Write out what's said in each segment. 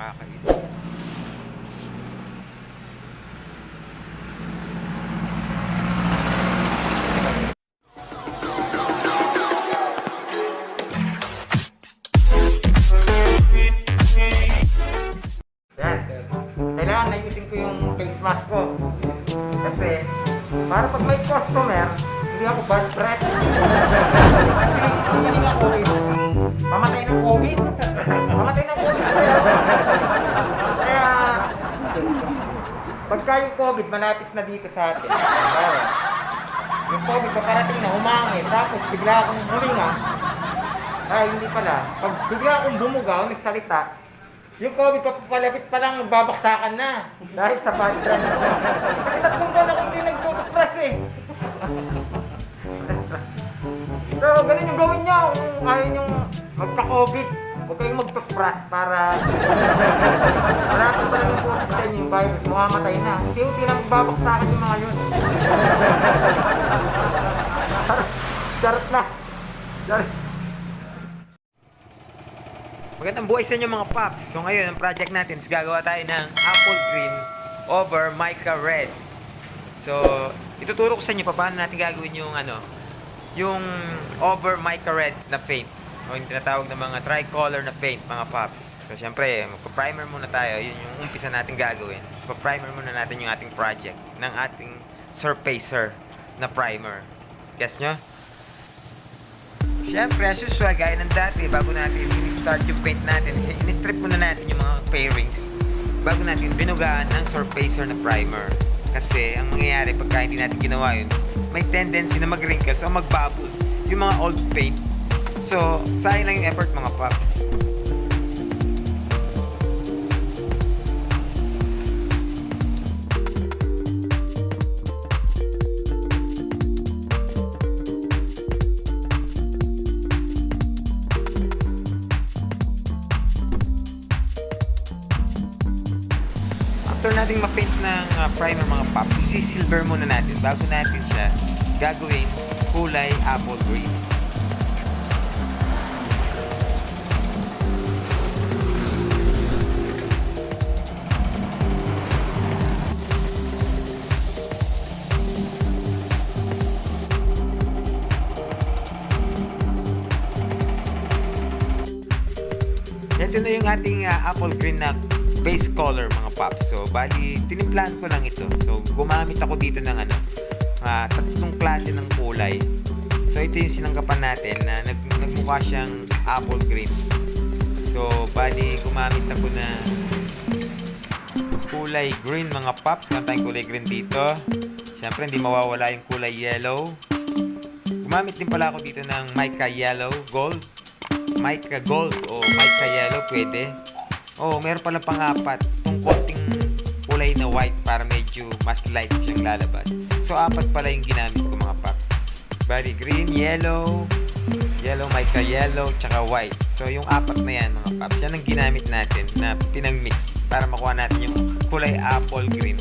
Nakakainis. Yan. Kailangan nayusin ko yung face mask ko. Kasi, para pag may customer, hindi ako bad breath. Kasi hindi nga COVID. Mamatay ng COVID. Mamatay ng COVID. Kaya, pagka yung COVID, malapit na dito sa atin. Kaya, yung COVID, paparating na humangin. Tapos, bigla akong huminga. Ay, hindi pala. Pag bigla akong bumugaw, nagsalita, yung COVID papalapit pa lang, babaksakan na. Dahil sa bad breath. Kasi tatlong buwan akong hindi nagtutupras eh. So, ganun yung gawin nyo kung ayaw nyo magpa-COVID. Huwag kayong magpa-pras para malapit pa lang yung COVID sa inyo yung virus. Mamamatay na. Unti-unti lang babaksakan yung mga yun. Charot na. Charot. Magandang buhay sa inyo mga paps. So ngayon, ang project natin is gagawa tayo ng apple green over mica red. So, ituturo ko sa inyo paano natin gagawin yung yung over mica red na paint. O yung tinatawag na mga tricolor na paint, mga paps. So, syempre, magpa-primer muna tayo. Yun yung umpisa natin gagawin. So, pa-primer muna natin yung ating project ng ating surfacer na primer. Guess nyo? Siyempre, as usual, gaya ng dati, bago natin i-start yung paint natin, in-strip muna natin yung mga pairings bago natin binugaan ng surfacer na primer. Kasi, ang mangyayari pagka hindi natin ginawa yun, may tendency na mag-wrinkles o mag-bubbles yung mga old paint. So, sayang lang yung effort mga paps. After natin ma-paint ng primer mga pops, isi-silver muna natin bago natin siya gagawin kulay apple green. Ito na yung ating apple green na base color mga pops. So, bali, tinimplahan ko lang ito. So, gumamit ako dito ng tatlong klase ng kulay. So, ito yung sinangkapan natin na nagmukha siyang apple green. So, bali, gumamit ako na kulay green mga pops. Meron tayong kulay green dito. Siyempre, hindi mawawala yung kulay yellow. Gumamit din pala ako dito ng mica yellow gold. Mica gold o mica yellow, pwede. Meron pala pang-apat. Itong konting kulay na white para medyo mas light siyang lalabas. So, apat pala yung ginamit ko mga paps. Bali, green, yellow, mica yellow, tsaka white. So, yung apat na yan mga paps, yan ang ginamit natin na pinang-mix para makuha natin yung kulay apple green.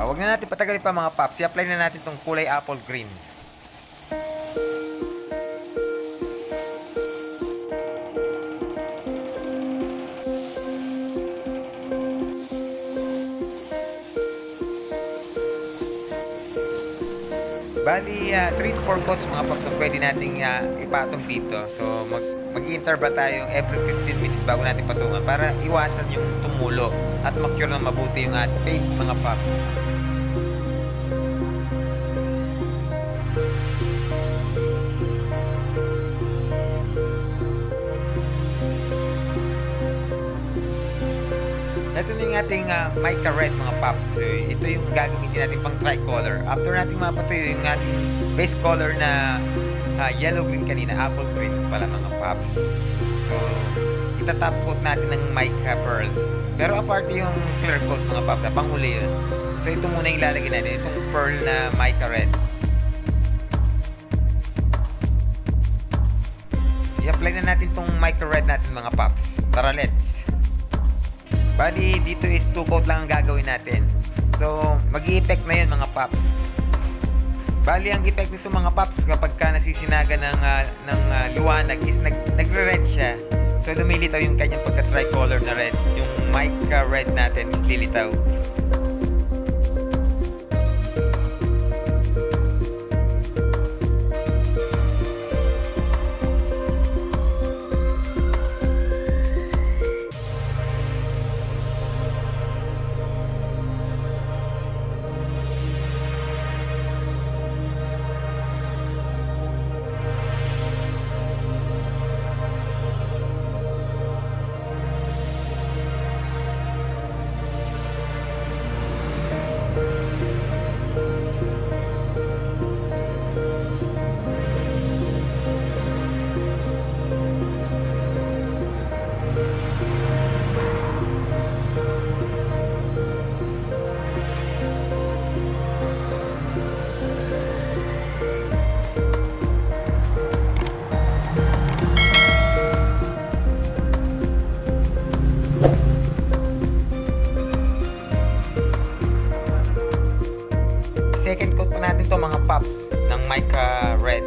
Huwag na natin patagalin pa mga paps. I-apply na natin itong kulay apple green. Bali, 3 to 4 coats mga paps ang pwede nating ipatong dito. So, mag-interval tayo every 15 minutes bago natin patungan para iwasan yung tumulo at ma-cure ng mabuti yung ating paint mga paps. Ito na yung ating mica red mga pops. So, ito yung gagamitin natin pang tricolor. After natin mapatuyo yung ating base color na yellow green kanina, apple green pala mga pops. So, itatop coat natin ng mica pearl. Pero apart yung clear coat mga pops, panghuli yun. So, ito muna yung lalagyan natin. Itong pearl na mica red. I-apply na natin itong mica red natin mga pops. Tara, let's! Bali, dito is 2 coat lang ang gagawin natin. So, mag-i-effect na yun mga paps. Bali, ang effect nito mga paps kapag ka nasisinaga ng liwanag is nagre-red siya. So, lumilitaw yung kanyang pagka-tricolor na red. Yung mica red natin is lilitaw. Second coat pa natin to mga pops ng mica red.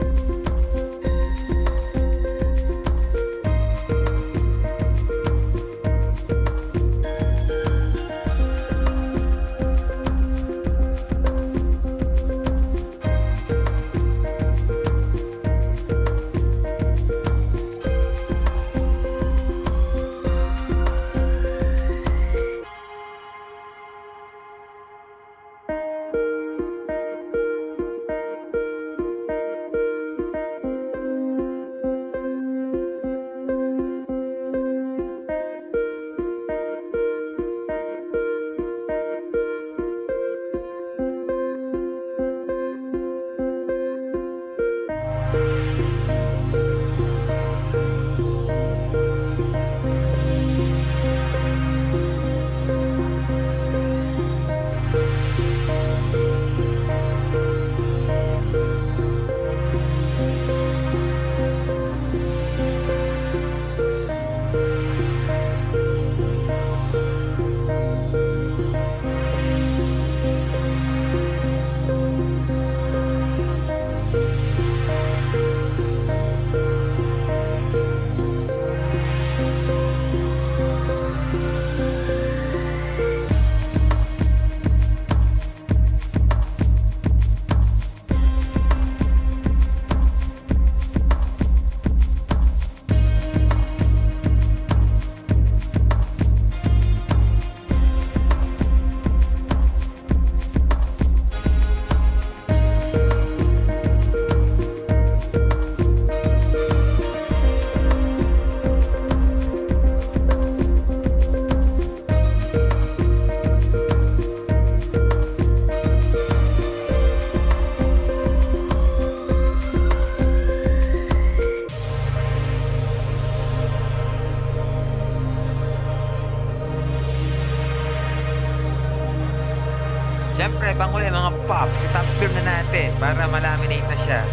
Siyempre, panghuli mga pops, i-top clear na natin para malaminate na siya.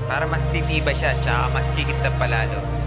Para mas titiba siya, tsaka mas kikita palalo.